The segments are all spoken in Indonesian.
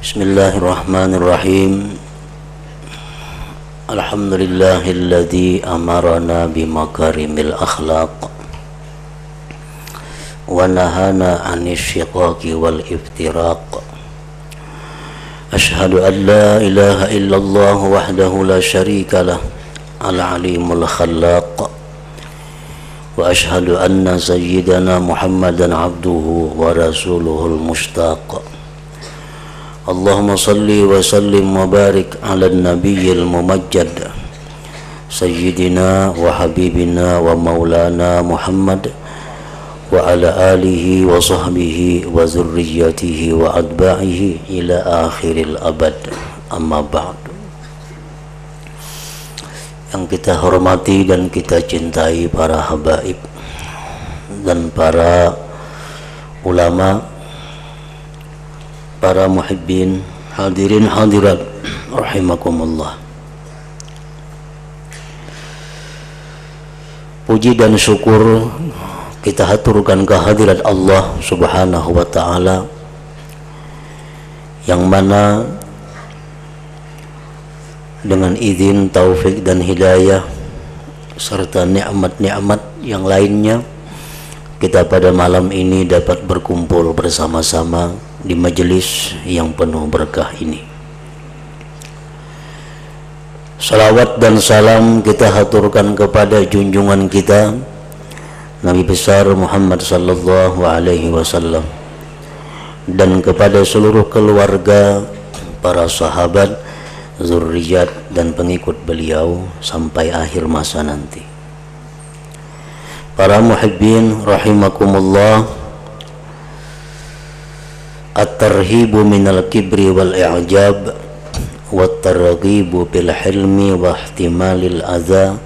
Bismillahirrahmanirrahim. Alhamdulillahilladzi amarana bimakarimil akhlaq wa nahana 'anil syiqaqi wal iftiraq. Ashhadu an la ilaha illallah wahdahu la syarika lah al-alimul khallaq wa ashhadu anna sayyidana Muhammadan abduhu wa rasuluhul mushtaq. Allahumma salli wa sallim wa barik ala nabiyyil mumajjad sayyidina wa habibina wa maulana Muhammad wa ala alihi wa sahbihi wa zurriyatihi wa adba'ihi ila akhiril abad. Amma ba'du. Yang kita hormati dan kita cintai para habaib dan para ulama, para muhibbin, hadirin hadirat rahimakumullah. Puji dan syukur kita haturkan kehadirat Allah Subhanahu wa ta'ala, yang mana dengan izin, taufik dan hidayah serta nikmat-nikmat yang lainnya, kita pada malam ini dapat berkumpul bersama-sama di majelis yang penuh berkah ini. Salawat dan salam kita haturkan kepada junjungan kita Nabi besar Muhammad sallallahu alaihi wasallam, dan kepada seluruh keluarga, para sahabat, zurriyat dan pengikut beliau sampai akhir masa nanti. Para muhibbin rahimakumullah, at-tarhibu minal kibri wal i'jab wa at-targhibu bil hilmi wa ihtimalil adza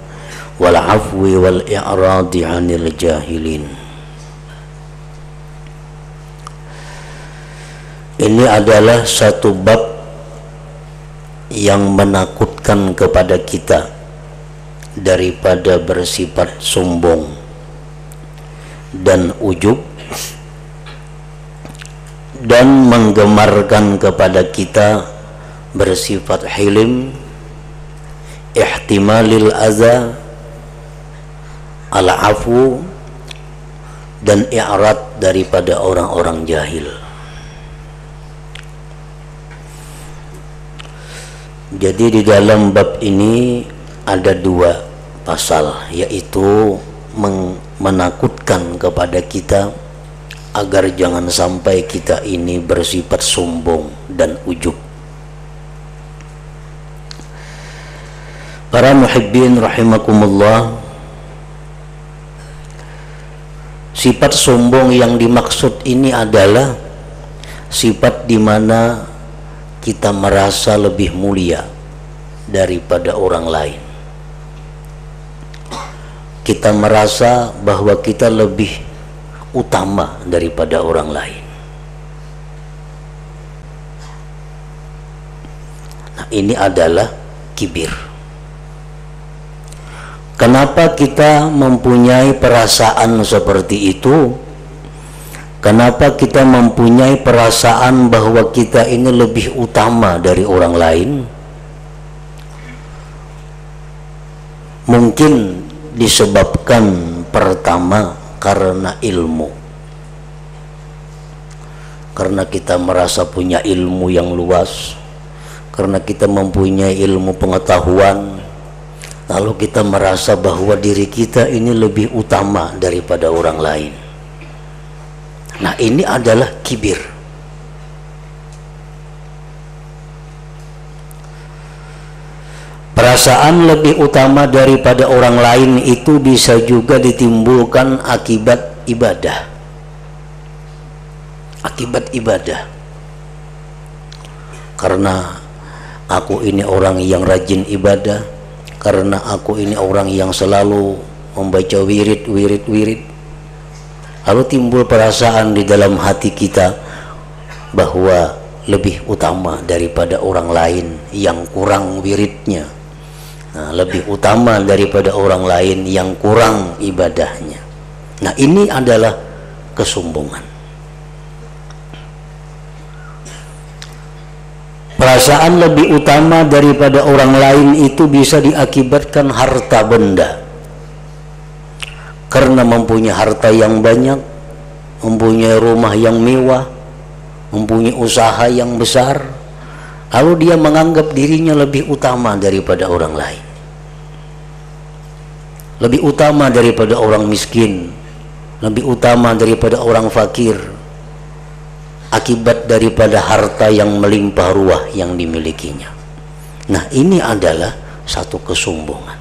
wal afwi wal i'radi 'anil jahilin. Ini adalah satu bab yang menakutkan kepada kita daripada bersifat sombong dan ujub, dan menggemarkan kepada kita bersifat hilim, ihtimalil adza, al-afu, dan i'rad daripada orang-orang jahil. Jadi di dalam bab ini ada dua pasal, yaitu menakutkan kepada kita agar jangan sampai kita ini bersifat sombong dan ujub. Para muhibbin rahimakumullah, sifat sombong yang dimaksud ini adalah sifat di mana kita merasa lebih mulia daripada orang lain. Kita merasa bahwa kita lebih utama daripada orang lain. Nah, ini adalah kibir. Kenapa kita mempunyai perasaan seperti itu? Kenapa kita mempunyai perasaan bahwa kita ini lebih utama dari orang lain? Mungkin disebabkan pertama karena ilmu. Karena kita merasa punya ilmu yang luas, karena kita mempunyai ilmu pengetahuan, lalu kita merasa bahwa diri kita ini lebih utama daripada orang lain. Nah, ini adalah kibir. Perasaan lebih utama daripada orang lain itu bisa juga ditimbulkan akibat ibadah. Akibat ibadah. Karena aku ini orang yang rajin ibadah, karena aku ini orang yang selalu membaca wirid, lalu timbul perasaan di dalam hati kita bahwa lebih utama daripada orang lain yang kurang wiridnya, lebih utama daripada orang lain yang kurang ibadahnya. Nah, ini adalah kesombongan. perasaan lebih utama daripada orang lain itu bisa diakibatkan harta benda. Karena mempunyai harta yang banyak, mempunyai rumah yang mewah, mempunyai usaha yang besar, lalu dia menganggap dirinya lebih utama daripada orang lain, lebih utama daripada orang miskin, lebih utama daripada orang fakir, akibat daripada harta yang melimpah ruah yang dimilikinya. Nah, ini adalah satu kesombongan.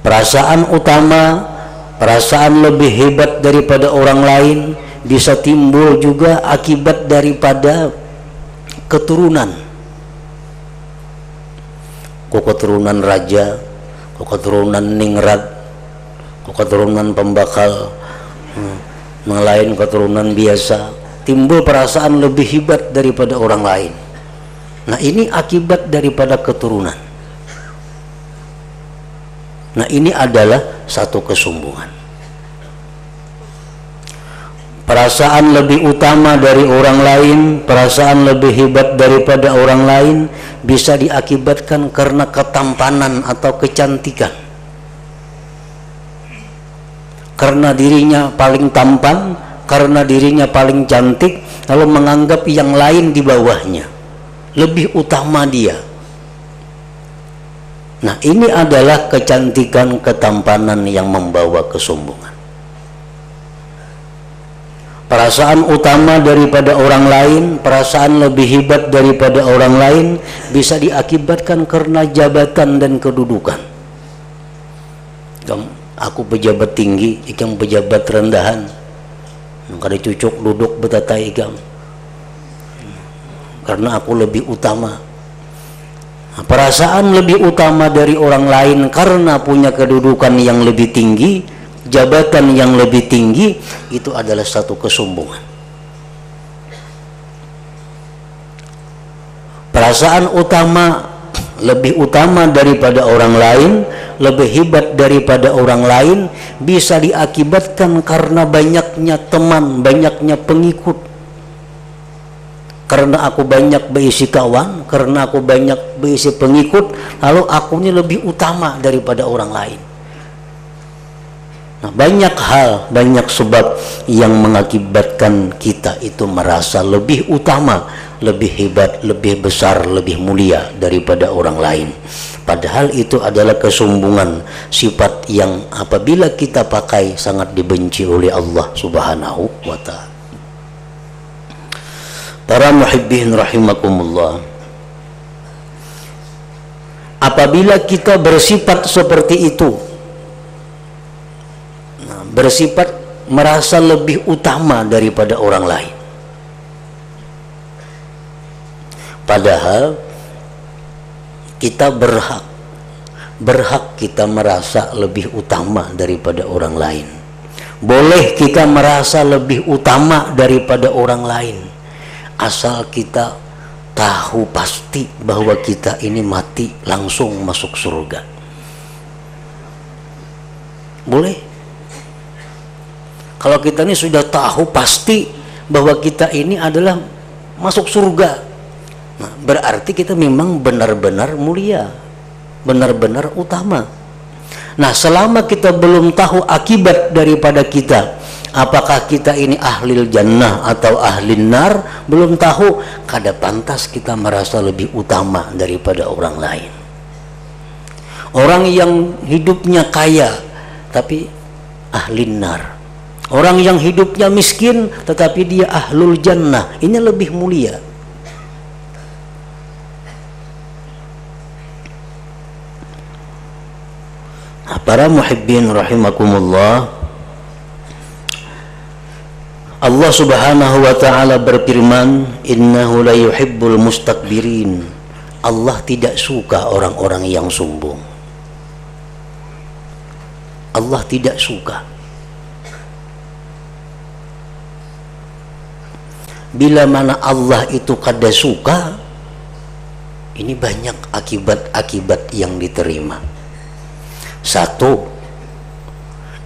Perasaan utama, perasaan lebih hebat daripada orang lain bisa timbul juga akibat daripada keturunan. Kok keturunan raja, kok keturunan ningrat, kok keturunan pembakal, yang lain keturunan biasa, timbul perasaan lebih hebat daripada orang lain. Nah, ini akibat daripada keturunan. Nah, ini adalah satu kesombongan. Perasaan lebih utama dari orang lain, perasaan lebih hebat daripada orang lain bisa diakibatkan karena ketampanan atau kecantikan. Karena dirinya paling tampan, karena dirinya paling cantik, lalu menganggap yang lain di bawahnya, lebih utama dia. Nah, ini adalah kecantikan, ketampanan yang membawa kesombongan. Perasaan utama daripada orang lain, perasaan lebih hebat daripada orang lain bisa diakibatkan karena jabatan dan kedudukan. Aku pejabat tinggi, ikam pejabat rendahan. Kada cucuk duduk betata ikam. Karena aku lebih utama. Perasaan lebih utama dari orang lain karena punya kedudukan yang lebih tinggi, jabatan yang lebih tinggi, itu adalah satu kesombongan. Perasaan utama, lebih utama daripada orang lain, lebih hebat daripada orang lain bisa diakibatkan karena banyaknya teman, banyaknya pengikut. Karena aku banyak berisi kawan, karena aku banyak berisi pengikut, lalu aku ini lebih utama daripada orang lain. Nah, banyak hal, banyak sebab yang mengakibatkan kita itu merasa lebih utama, lebih hebat, lebih besar, lebih mulia daripada orang lain. Padahal itu adalah kesombongan, sifat yang apabila kita pakai sangat dibenci oleh Allah Subhanahu wa Ta'ala. Para muhibbin rahimakumullah, apabila kita bersifat seperti itu, bersifat merasa lebih utama daripada orang lain, padahal kita berhak kita merasa lebih utama daripada orang lain. Boleh kita merasa lebih utama daripada orang lain, asal kita tahu pasti bahwa kita ini mati langsung masuk surga. Boleh. Kalau kita ini sudah tahu pasti bahwa kita ini adalah masuk surga, nah, berarti kita memang benar-benar mulia, benar-benar utama. Nah, selama kita belum tahu akibat daripada kita, apakah kita ini ahli jannah atau ahli nar, belum tahu, kada pantas kita merasa lebih utama daripada orang lain. Orang yang hidupnya kaya tapi ahli nar, orang yang hidupnya miskin tetapi dia ahlul jannah, ini lebih mulia. Nah, para muhibbin rahimakumullah, Allah Subhanahu wa Ta'ala berfirman, innahu la yuhibbul mustakbirin. Allah tidak suka orang-orang yang sombong. Allah tidak suka. Bila mana Allah itu kada suka, ini banyak akibat-akibat yang diterima. Satu,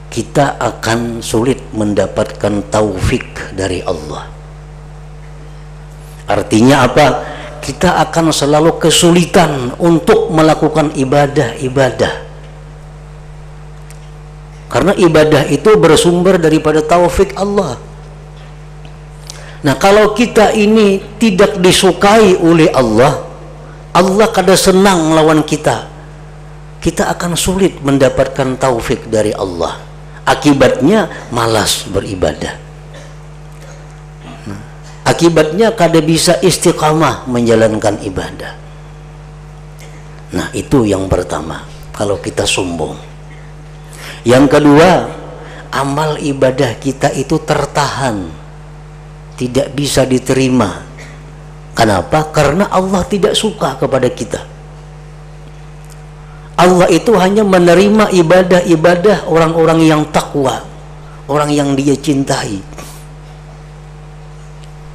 kita akan sulit mendapatkan taufik dari Allah. Artinya apa? Kita akan selalu kesulitan untuk melakukan ibadah-ibadah, karena ibadah itu bersumber daripada taufik Allah. Nah, kalau kita ini tidak disukai oleh Allah, Allah kada senang melawan kita, kita akan sulit mendapatkan taufik dari Allah. Akibatnya malas beribadah. Akibatnya kada bisa istiqamah menjalankan ibadah. Nah, itu yang pertama, kalau kita sombong. Yang kedua, amal ibadah kita itu tertahan, tidak bisa diterima. Kenapa? Karena Allah tidak suka kepada kita. Allah itu hanya menerima ibadah-ibadah orang-orang yang takwa, orang yang Dia cintai.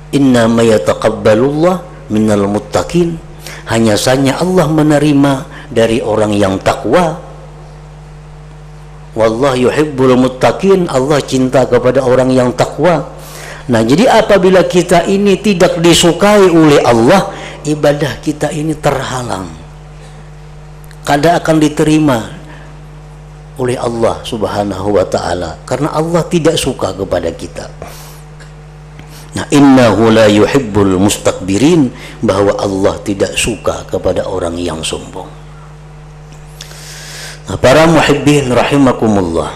Innama yataqabbalullah minal muttaqin. Hanya saja Allah menerima dari orang yang takwa. Wallahu yuhibbul muttaqin. Allah cinta kepada orang yang takwa. Nah, jadi apabila kita ini tidak disukai oleh Allah, ibadah kita ini terhalang, kada akan diterima oleh Allah Subhanahu wa ta'ala, karena Allah tidak suka kepada kita. Nah, innahu la yuhibbul mustakbirin, bahwa Allah tidak suka kepada orang yang sombong. Nah, para muhibbin rahimakumullah,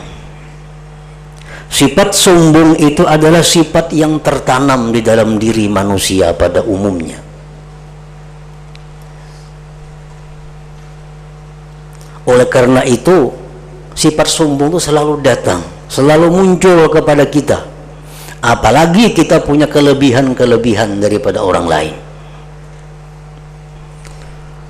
sifat sombong itu adalah sifat yang tertanam di dalam diri manusia pada umumnya. Oleh karena itu, sifat sombong itu selalu datang, selalu muncul kepada kita. Apalagi kita punya kelebihan-kelebihan daripada orang lain.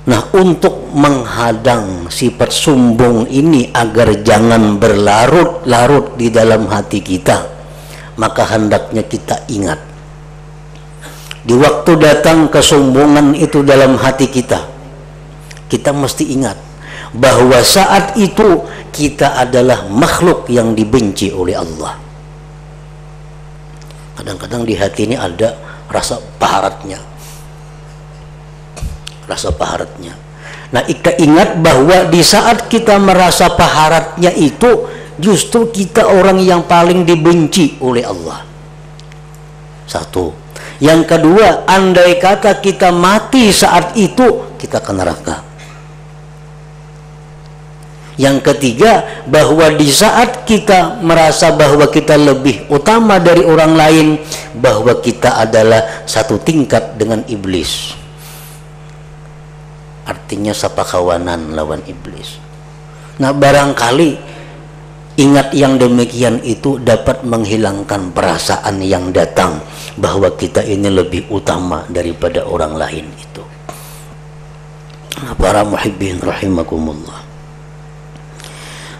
Nah, untuk menghadang sifat sombong ini agar jangan berlarut-larut di dalam hati kita, maka hendaknya kita ingat, di waktu datang kesombongan itu dalam hati kita, kita mesti ingat bahwa saat itu kita adalah makhluk yang dibenci oleh Allah. Kadang-kadang di hati ini ada rasa paharatnya. Nah, kita ingat bahwa di saat kita merasa paharatnya itu, justru kita orang yang paling dibenci oleh Allah. Satu. Yang kedua, andai kata kita mati saat itu, kita ke neraka. Yang ketiga, bahwa di saat kita merasa bahwa kita lebih utama dari orang lain, bahwa kita adalah satu tingkat dengan iblis. Artinya sapakawanan lawan iblis. Nah, barangkali ingat yang demikian itu dapat menghilangkan perasaan yang datang bahwa kita ini lebih utama daripada orang lain itu. Nah, para muhibbin rahimakumullah,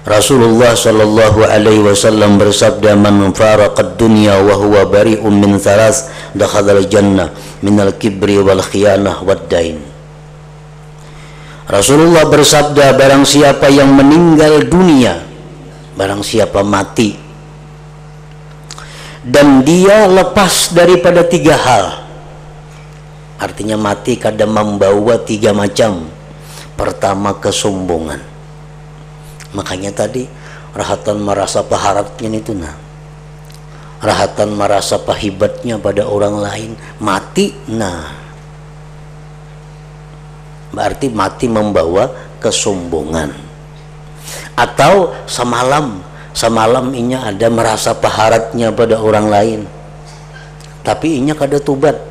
Rasulullah sallallahu alaihi wasallam bersabda, man faraqad dunya wa huwa bari'un min thalath dakhala al-jannah min al-kibri wal khiyanah wad dain. Rasulullah bersabda, barang siapa yang meninggal dunia, barang siapa mati dan dia lepas daripada tiga hal, artinya mati kadang membawa tiga macam. Pertama, kesombongan. Makanya tadi rahatan merasa paharatnya itu, nah, rahatan merasa pahibatnya pada orang lain, mati, nah, berarti mati membawa kesombongan. Atau semalam inya ada merasa paharatnya pada orang lain, tapi inya kada tubat.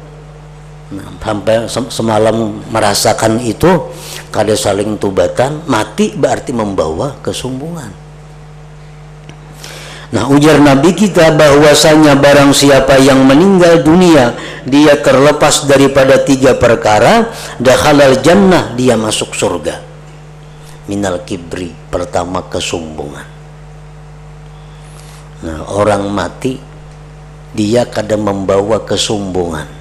Nah, sampai semalam merasakan itu, kada saling tubatan, mati berarti membawa kesombongan. Nah, ujar Nabi kita bahwasanya barang siapa yang meninggal dunia, dia terlepas daripada tiga perkara, dakhalal jannah, dia masuk surga. Minal kibri, pertama kesombongan. Nah, orang mati dia kadang membawa kesombongan.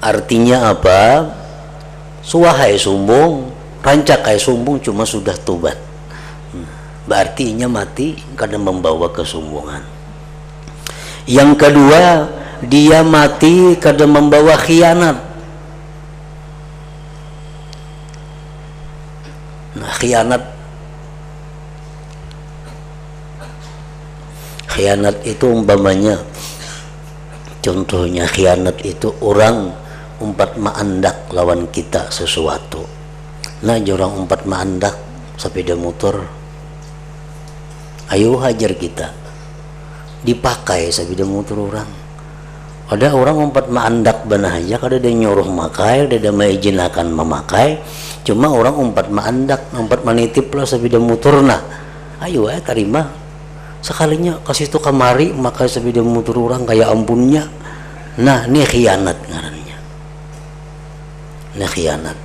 Artinya apa? Suahai sombong, rancakai sombong, cuma sudah tobat. Berarti inya mati kadang membawa kesombongan. Yang kedua, dia mati kada membawa khianat. Nah, khianat itu umpamanya, contohnya khianat itu orang umpat maandak lawan kita sesuatu. Nah, orang umpat maandak sepeda motor, ayo hajar kita, dipakai sepeda motor orang. Ada orang umpat maandak banah aja, kada ada nyuruh makai, ada maizin akan memakai, cuma orang umpat maandak, umpat manitip lah sepeda motor. Nah, ayo terima sekalinya kasih tu kamari makai sepeda motor orang kayak ampunnya. Nah, ini khianat ngarannya. Ini khianat.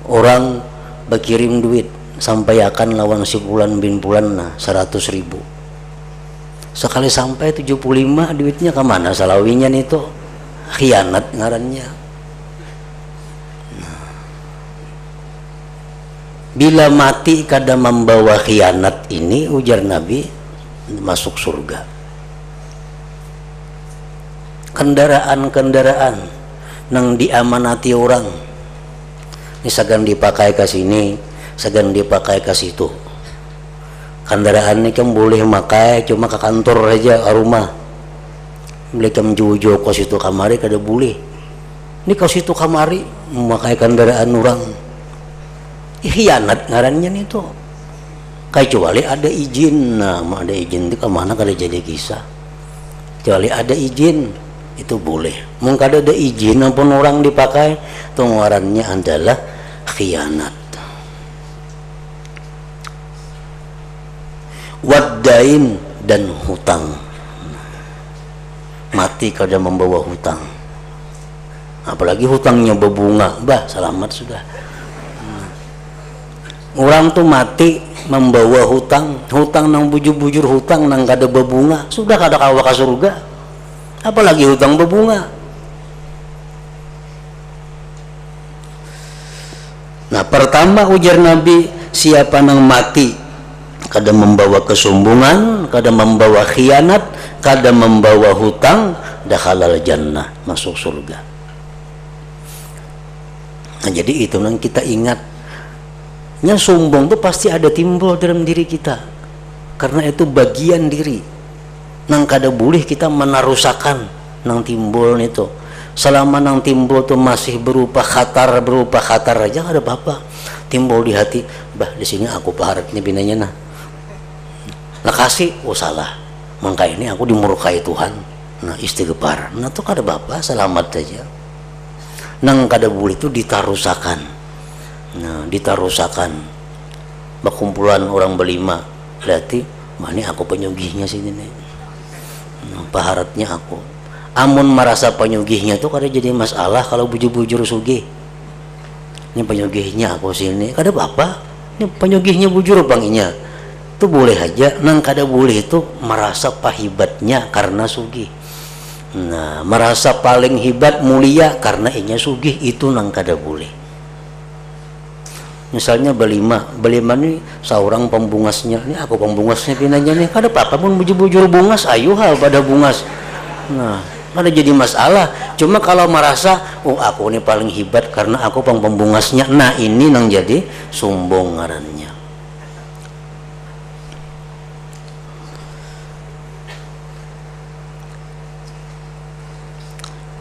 Orang berkirim duit sampai akan lawan si bulan bin bulan, nah 100.000. Sekali sampai 75 duitnya kemana salawinya itu? Khianat ngarannya. Nah, bila mati kada membawa khianat ini, ujar Nabi, masuk surga. Kendaraan-kendaraan nang diamanati orang, ini segan dipakai ke sini, segan dipakai ke situ. Kendaraan ini kan boleh makai cuma ke kantor aja, ke rumah. Boleh kan jauh-jauh ke situ kamari kada boleh. Ini ke situ kamari memakai kendaraan orang. Khianat ngarannya itu. Kecuali ada izin. Nah, ada izin itu kemana kada jadi kisah. Kecuali ada izin itu boleh. Mungkin ada izin pun orang dipakai, itu ngarannya adalah khianat. Waddain, dan hutang. Mati kada membawa hutang, apalagi hutangnya berbunga, bah selamat sudah. Orang tuh mati membawa hutang, hutang nang bujur-bujur, hutang nang kada berbunga, sudah kada kawa ke surga, apalagi hutang berbunga. Nah, pertama ujar Nabi, siapa nang mati kada membawa kesombongan, kada membawa khianat, kada membawa hutang, dakhalal jannah, masuk surga. Nah, jadi itu yang kita ingat. Yang sombong itu pasti ada timbul dalam diri kita, karena itu bagian diri nang kada boleh kita menarusakan nang timbul itu. Selama nang timbul itu masih berupa khatar aja kada apa-apa. Timbul di hati, bah di sini aku paharat ini binanya nah. Lah kasih, oh salah, mangka ini aku dimurkai Tuhan. Nah, istighfar, nah itu kada apa-apa, selamat saja. Nang kada boleh itu ditarusakan. Nah, ditarusakan. Berkumpulan orang berlima, berarti wah ini aku penyugihnya sini nih. Nah, paharatnya aku. Amun merasa penyugihnya itu kada jadi masalah kalau bujur-bujur sugih. Ini penyugihnya aku sini, kada apa-apa. Ini penyugihnya bujur banginya. Itu boleh aja. Nang kada boleh itu merasa pahibatnya karena sugih. Nah, merasa paling hebat mulia karena inya sugih, itu nang kada boleh. Misalnya berlima ini seorang pembungasnya, ini aku pembungasnya pinanya nih, kada apa-apa pun bujur-bujur bungas, ayo hal pada bungas. Nah, kada jadi masalah. Cuma kalau merasa, oh aku ini paling hebat karena aku pembungasnya, nah ini nang jadi sombong ngarannya.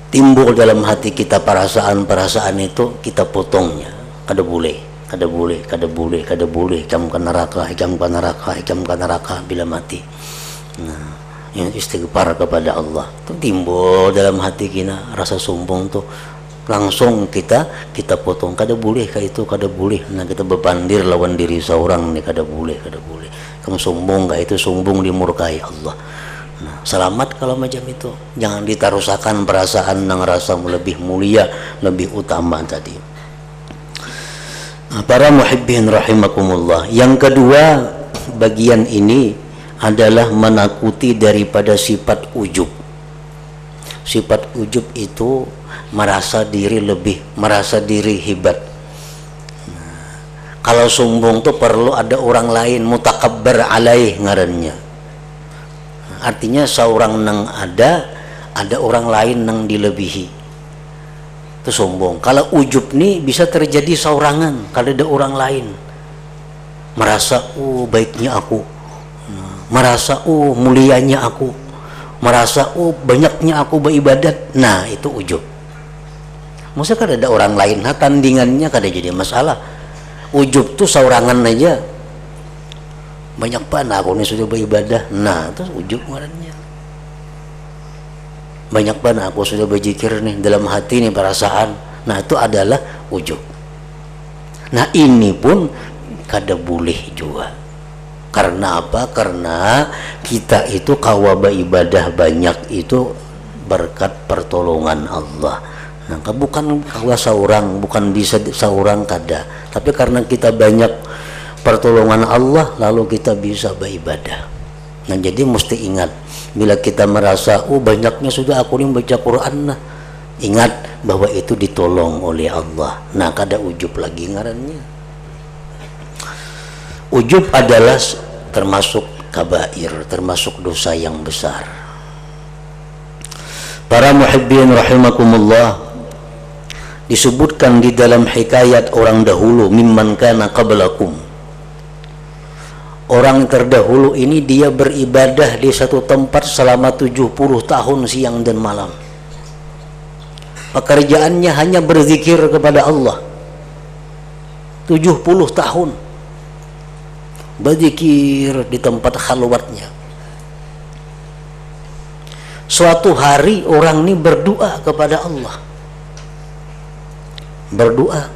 Timbul dalam hati kita perasaan itu, kita potongnya. Kada boleh, hikam ke neraka bila mati. Nah, yang istighfar kepada Allah itu timbul dalam hati kita, rasa sombong tuh langsung kita potong. Kada boleh kayak itu, kada boleh. Nah, kita berpandir lawan diri seorang nih, kada boleh. Kamu sombong kayak itu, sombong dimurkai Allah. Nah, selamat kalau macam itu. Jangan ditarusakan perasaan yang rasa lebih mulia, lebih utama tadi. Nah, para muhibbin rahimakumullah. Yang kedua, bagian ini adalah menakuti daripada sifat ujub. Sifat ujub itu merasa diri hebat. Nah, kalau sombong tuh perlu ada orang lain, mutakabbar alaih ngarannya. artinya seorang nang ada orang lain nang dilebihi, itu sombong. Kalau ujub nih bisa terjadi seorangan, kalau ada orang lain merasa baiknya aku, merasa mulianya aku, merasa banyaknya aku beribadat, nah itu ujub. Maksudnya kan ada orang lain, nah tandingannya kada jadi masalah. Ujub tuh seorangan aja, banyak pana aku nih sudah beribadah, nah itu ujub ngarannya. Banyak pana aku sudah berzikir nih, dalam hati nih perasaan, nah itu adalah ujub. Nah ini pun kada boleh juga. Karena apa? Karena kita itu kawaba ibadah banyak itu berkat pertolongan Allah. Nah, bukan kawa seorang, bukan bisa seorang kada, tapi karena kita banyak pertolongan Allah lalu kita bisa beribadah. Nah, jadi mesti ingat bila kita merasa banyaknya sudah aku ini baca Quran, nah ingat bahwa itu ditolong oleh Allah. Nah, kada ujub lagi ngarannya. Ujub adalah termasuk kabair, termasuk dosa yang besar. Para muhibbin rahimakumullah, disebutkan di dalam hikayat orang dahulu, mimman kana qablakum. Orang terdahulu ini dia beribadah di satu tempat selama 70 tahun siang dan malam. Pekerjaannya hanya berzikir kepada Allah. 70 tahun berzikir di tempat khalwatnya. Suatu hari orang ini berdoa kepada Allah. Berdoa,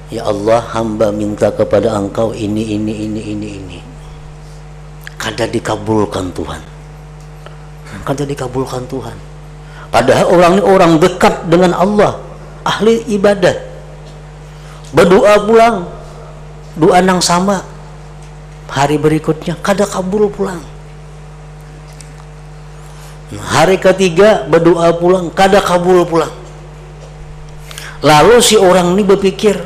ya Allah, hamba minta kepada Engkau ini. Kada dikabulkan Tuhan. Kada dikabulkan Tuhan. Padahal orang ini orang dekat dengan Allah, ahli ibadah. Berdoa pulang, doa nang sama. Hari berikutnya kada kabul pulang. Hari ketiga berdoa pulang, kada kabul pulang. Lalu si orang ini berpikir,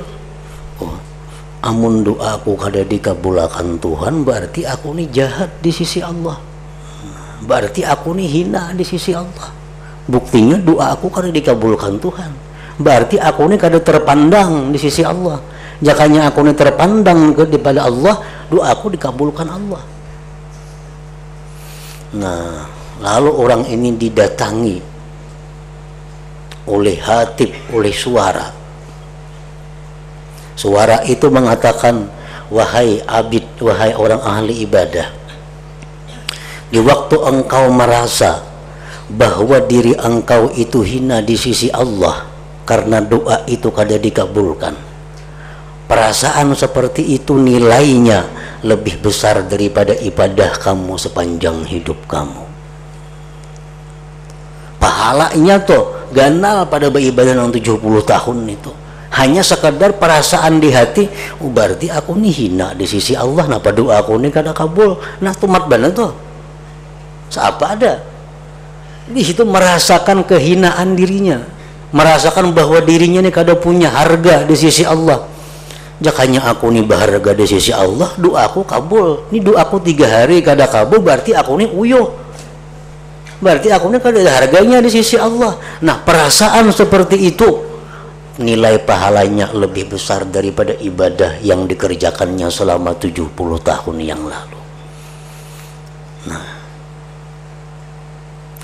amun doaku kada dikabulkan Tuhan, berarti aku ini jahat di sisi Allah, berarti aku ini hina di sisi Allah. Buktinya doa aku kada dikabulkan Tuhan, berarti aku ini kada terpandang di sisi Allah. Jakanya aku ini terpandang kepada Allah, doaku dikabulkan Allah. Nah, lalu orang ini didatangi oleh hatib, oleh suara. Suara itu mengatakan, wahai abid, wahai orang ahli ibadah, di waktu engkau merasa bahwa diri engkau itu hina di sisi Allah karena doa itu kada dikabulkan, perasaan seperti itu nilainya lebih besar daripada ibadah kamu sepanjang hidup kamu. Pahalanya tuh ganal pada beribadah yang 70 tahun itu. Hanya sekadar perasaan di hati, berarti aku nih hina di sisi Allah, napa doa aku nih kada kabul. Nah, tumat bener tuh. Seapa ada? Di situ merasakan kehinaan dirinya, merasakan bahwa dirinya nih kada punya harga di sisi Allah. Jakanya aku nih berharga di sisi Allah, doaku kabul. Ini doaku 3 hari kada kabul, berarti aku nih uyuh. Berarti aku nih kada ada harganya di sisi Allah. Nah, perasaan seperti itu nilai pahalanya lebih besar daripada ibadah yang dikerjakannya selama 70 tahun yang lalu. Nah,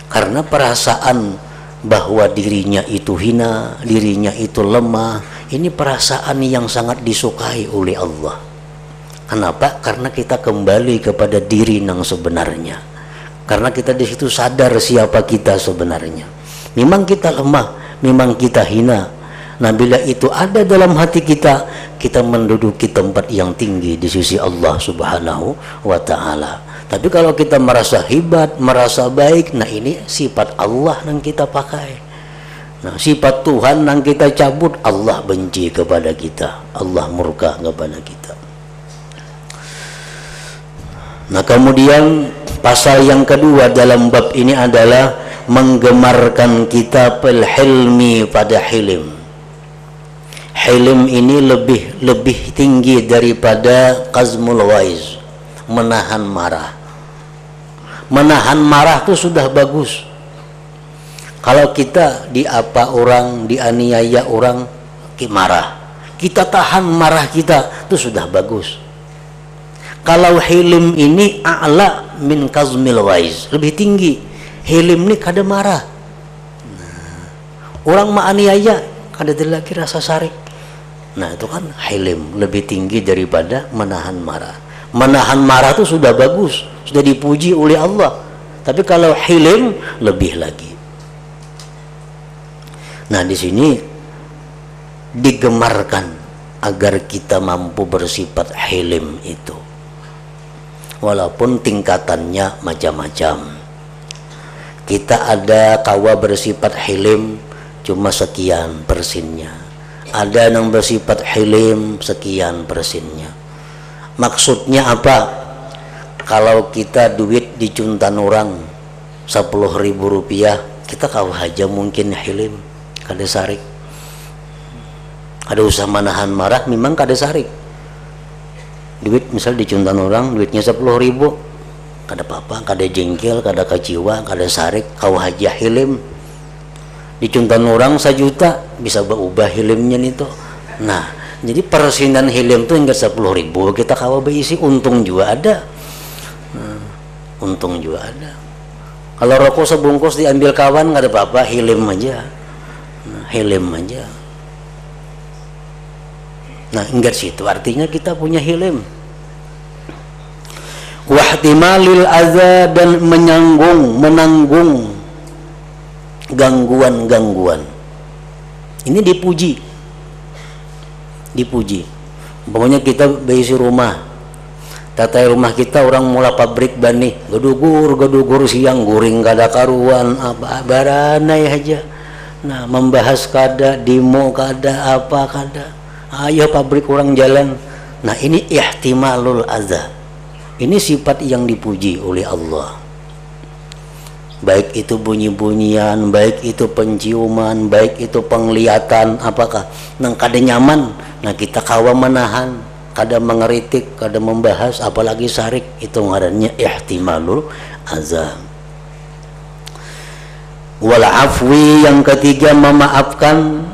karena perasaan bahwa dirinya itu hina, dirinya itu lemah, ini perasaan yang sangat disukai oleh Allah. Kenapa? Karena kita kembali kepada diri yang sebenarnya. Karena kita di situ sadar siapa kita sebenarnya. Memang kita lemah, memang kita hina. Nah, bila itu ada dalam hati kita, kita menduduki tempat yang tinggi di sisi Allah Subhanahu wa Ta'ala. Tapi kalau kita merasa hebat, merasa baik, nah ini sifat Allah yang kita pakai. Nah, sifat Tuhan yang kita cabut, Allah benci kepada kita, Allah murka kepada kita. Nah, kemudian pasal yang kedua dalam bab ini adalah menggemarkan kita pel hilmi pada hilim. Hilim ini lebih tinggi daripada qazmul ghaiz, menahan marah. Menahan marah itu sudah bagus. Kalau kita diapa orang, dianiaya orang, marah, kita tahan marah kita, itu sudah bagus. Kalau hilim ini a'la min kazmil ghaiz, lebih tinggi. Hilim ini kada marah. Orang ma'aniaya kada ada lagi rasa sarik. Nah itu kan hilim, lebih tinggi daripada menahan marah. Menahan marah itu sudah bagus, sudah dipuji oleh Allah. Tapi kalau hilim lebih lagi. Nah di sini digemarkan agar kita mampu bersifat hilim itu, walaupun tingkatannya macam-macam. Kita ada kawa bersifat hilim cuma sekian persennya, ada yang bersifat hilim sekian persennya. Maksudnya apa? Kalau kita duit dicuntan orang 10.000 rupiah, kita kawa aja mungkin hilim, kada sarik. Ada usaha menahan marah, memang kada sarik. Duit misal dicuntan orang, duitnya 10.000, kada apa-apa, kada jengkel, kada kecewa, kada sarik, kau haja hilim. Dicuntan orang 1 juta, bisa berubah hilimnya itu. Nah, jadi persenan hilim itu hingga 10.000, kita kau berisi, untung juga ada. Untung juga ada. Kalau rokok sebungkus diambil kawan, kada apa-apa, hilim aja. Hilim aja. Nah, ingat situ artinya kita punya hilim. Wahtimalil adza, dan menanggung gangguan-gangguan. Ini dipuji. Pokoknya kita berisi rumah. Tatai rumah kita orang mula pabrik bani, gedugur siang guring kada karuan, apa baranai aja. Nah, membahas kada, demo kada, apa kada. Ayo pabrik orang jalan. Nah ini ihtimalul adza. Ini sifat yang dipuji oleh Allah. Baik itu bunyi-bunyian, baik itu penciuman, baik itu penglihatan, apakah nang kada nyaman. Nah kita kawa menahan, kada mengeritik, kada membahas, apalagi sarik, itu ngarannya ihtimalul adza. Wal afwi, yang ketiga memaafkan.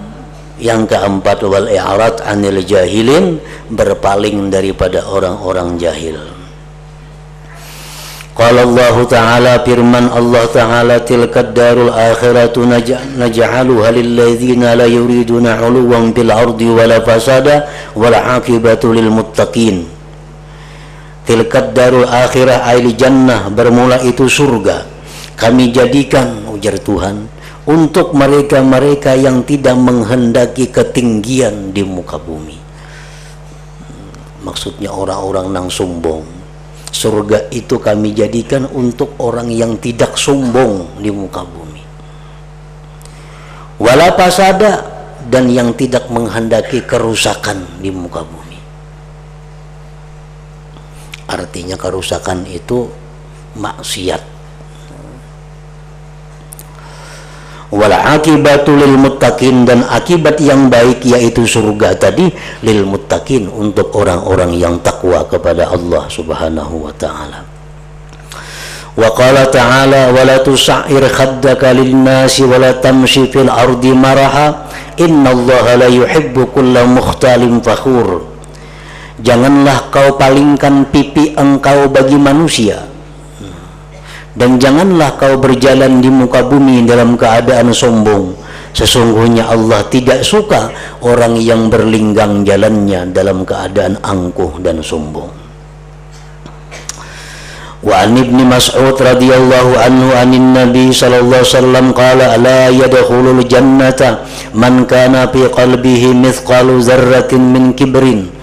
Yang keempat wal i'rad anil jahilin, berpaling daripada orang-orang jahil. Qala Allah Ta'ala, firman Allah Ta'ala, tilkad darul akhiratu naj'aluha lil ladzina la yuriduna 'uluwan fil ardi wala fasada wal 'aqibatu lil muttaqin. Tilkad darul akhirah ail jannah, bermula itu surga, kami jadikan, ujar Tuhan, untuk mereka-mereka yang tidak menghendaki ketinggian di muka bumi. Maksudnya orang-orang nang sombong. Surga itu kami jadikan untuk orang yang tidak sombong di muka bumi. Wala fasada, dan yang tidak menghendaki kerusakan di muka bumi. Artinya kerusakan itu maksiat. Wal akibatu lil muttaqin, dan akibat yang baik yaitu surga tadi lil muttaqin, untuk orang-orang yang takwa kepada Allah Subhanahu wa taala. Wa qala ta'ala, wa la tusa'ir khaddaka lin nasi wa la tamshi fil ardi maraha innallaha la yuhibbu kulla mukhtalin fakhur. Janganlah kau palingkan pipi engkau bagi manusia, dan janganlah kau berjalan di muka bumi dalam keadaan sombong. Sesungguhnya Allah tidak suka orang yang berlinggang jalannya dalam keadaan angkuh dan sombong. Wa an Ibnu Mas'ud radhiyallahu anhu anin Nabi sallallahu alaihi wasallam qala la yadkhulul jannata man kana fi qalbihi mithqalu dzarratin min kibrin.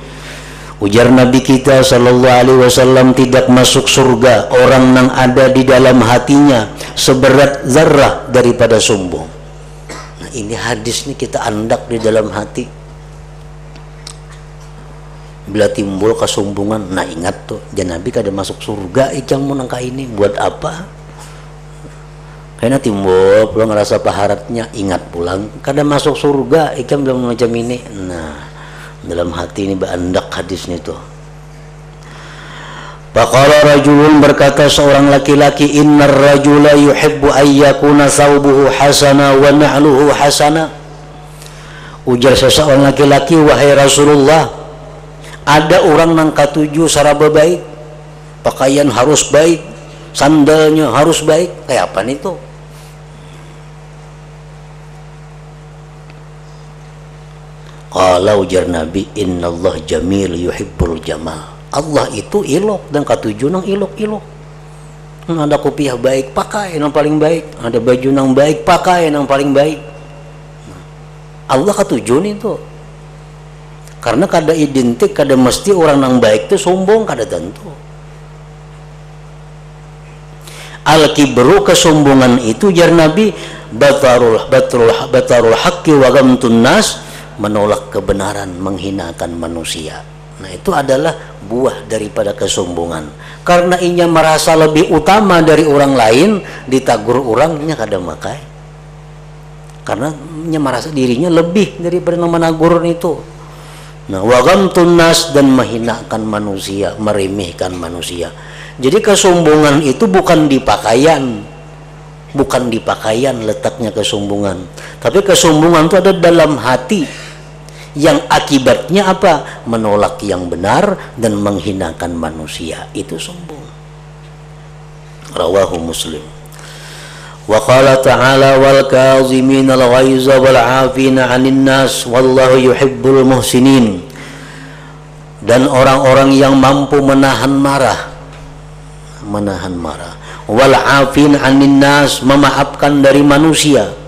Ujar Nabi kita sallallahu alaihi wasallam, tidak masuk surga orang yang ada di dalam hatinya seberat zarrah daripada sombong. Nah ini hadis ini kita andak di dalam hati. Bila timbul kesombongan, nah ingat tuh, jangan Nabi kada masuk surga ikang mau nangka ini buat apa? Karena timbul pulang ngerasa paharatnya, ingat pulang kada masuk surga ikang belum macam ini. Nah dalam hati ini berandak hadis ini tuh. Faqala rajulun, berkata seorang laki-laki, innar rajula yuhibbu ayyakuna thawbuhu hasana wa na'luhu hasana. Ujar seseorang laki-laki, wahai Rasulullah, ada orang nang katuju saraba baik, pakaian harus baik, sandalnya harus baik. Kayak apa itu? Qala, ujar Nabi, innallah jamil yuhibbul jamal. Allah itu ilok dan katuju nang ilok-ilok. Ada kopiah baik, pakai yang paling baik. Ada baju nang baik, pakai yang paling baik. Allah katuju itu. Karena kada identik, kada mesti orang nang baik itu sombong, kada tentu. Al-kibru, kesombongan itu, jar Nabi, batarul haqqi wa ghamtun nas, menolak kebenaran, menghinakan manusia. Nah, itu adalah buah daripada kesombongan. Karena inya merasa lebih utama dari orang lain, ditagur orangnya kada makai. Karena inya merasa dirinya lebih daripada menagur itu. Nah, wa ghamtun nas, dan menghinakan manusia, meremehkan manusia. Jadi kesombongan itu bukan di pakaian. Bukan di pakaian letaknya kesombongan. Tapi kesombongan itu ada dalam hati. Yang akibatnya apa? Menolak yang benar dan menghinakan manusia. Itu sombong. Rawahu Muslim. Wa qala ta'ala, wal kazimin al ghaiza wal 'afina 'anil nas wallahu yuhibbul muhsinin. Dan orang-orang yang mampu menahan marah, wal 'afina 'anil nas, memaafkan dari manusia.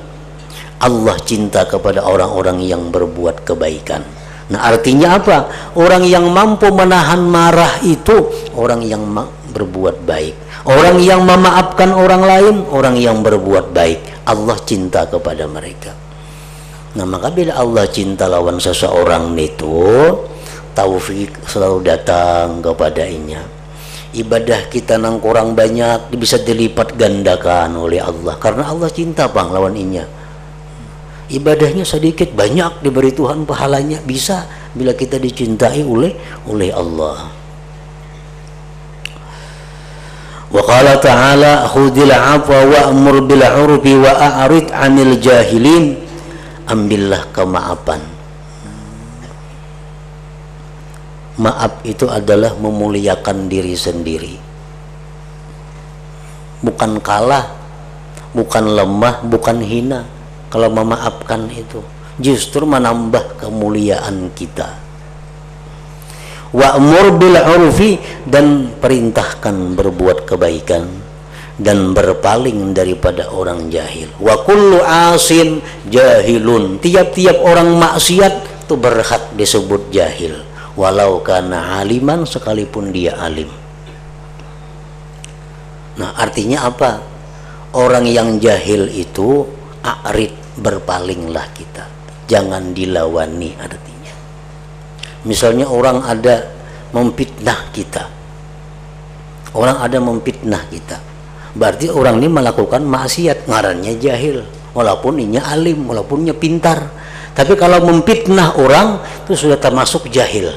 Allah cinta kepada orang-orang yang berbuat kebaikan. Nah, artinya apa? Orang yang mampu menahan marah itu orang yang berbuat baik. Orang yang memaafkan orang lain, orang yang berbuat baik. Allah cinta kepada mereka. Nah, maka bila Allah cinta lawan seseorang itu, taufik selalu datang kepadanya. Ibadah kita nang kurang banyak bisa dilipat gandakan oleh Allah, karena Allah cinta bang lawan inya. Ibadahnya sedikit, banyak diberi Tuhan pahalanya, bisa bila kita dicintai oleh Allah. Wa qala ta'ala, khudhil 'afwa wa'mur bil 'urfi wa a'rid 'anil jahilin. Ambillah kemaafan. Maaf itu adalah memuliakan diri sendiri. Bukan kalah, bukan lemah, bukan hina. Kalau memaafkan itu justru menambah kemuliaan kita. Wa'mur bil 'urfi, dan perintahkan berbuat kebaikan dan berpaling daripada orang jahil. Wa kullu asin jahilun, tiap-tiap orang maksiat itu berhak disebut jahil, walau kana aliman, sekalipun dia alim. Nah, artinya apa? Orang yang jahil itu a'rid, berpalinglah kita, jangan dilawani. Artinya misalnya orang ada memfitnah kita, berarti orang ini melakukan maksiat, ngarannya jahil, walaupun inya alim, walaupun inya pintar. Tapi kalau memfitnah orang itu sudah termasuk jahil.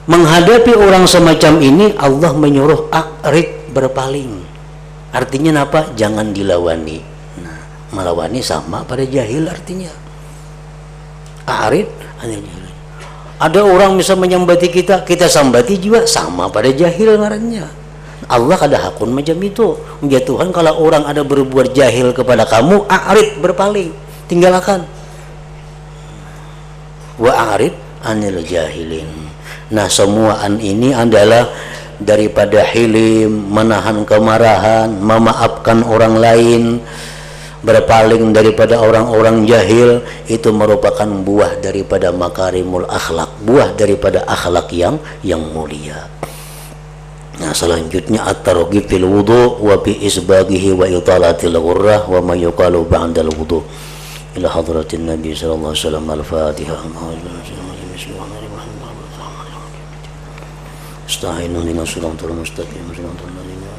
Menghadapi orang semacam ini Allah menyuruh a'rid, berpaling. Artinya apa? Jangan dilawani. Melawani sama pada jahil artinya. A'rid. Ada orang bisa menyambati kita, kita sambati juga, sama pada jahil ngarannya. Allah kada hakun macam itu. Ya Tuhan, kalau orang ada berbuat jahil kepada kamu, a'rid, berpaling, tinggalkan. Wa a'rid 'anil jahilin. Nah, semua ini adalah daripada hilim, menahan kemarahan, memaafkan orang lain, berpaling daripada orang-orang jahil. Itu merupakan buah daripada makarimul akhlak, buah daripada akhlak yang mulia. Nah, selanjutnya at-targhib fil wudu wa bi isbaghihi wa italatil ghurrah wa ma yuqalu ba'dal wudu. Ila hadratin Nabi sallallahu alaihi wasallam. Al-Fatihah. Astaghirullahaladzim dina siratal mustaqim siratal ladzina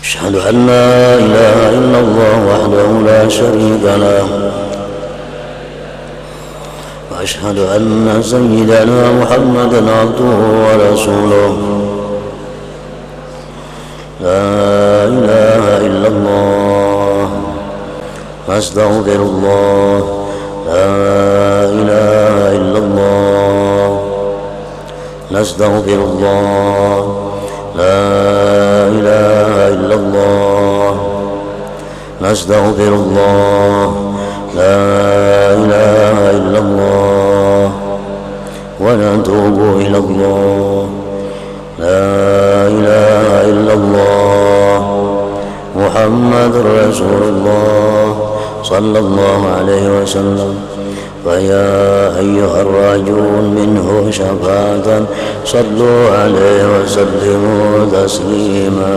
Asyhadu an la ilaha illallah wahdahu la syarika lah wa وأشهد أن سيدنا محمدا عبده ورسوله لا إله إلا الله أستغفر الله لا إله إلا الله نستغفر الله لا إله إلا الله نستغفر الله لا إله إلا الله ونتوب إلى الله لا إله إلا الله محمد رسول الله صلى الله عليه وسلم فيا أيها الراجون منه شفاعة صلوا عليه وسلموا تسليما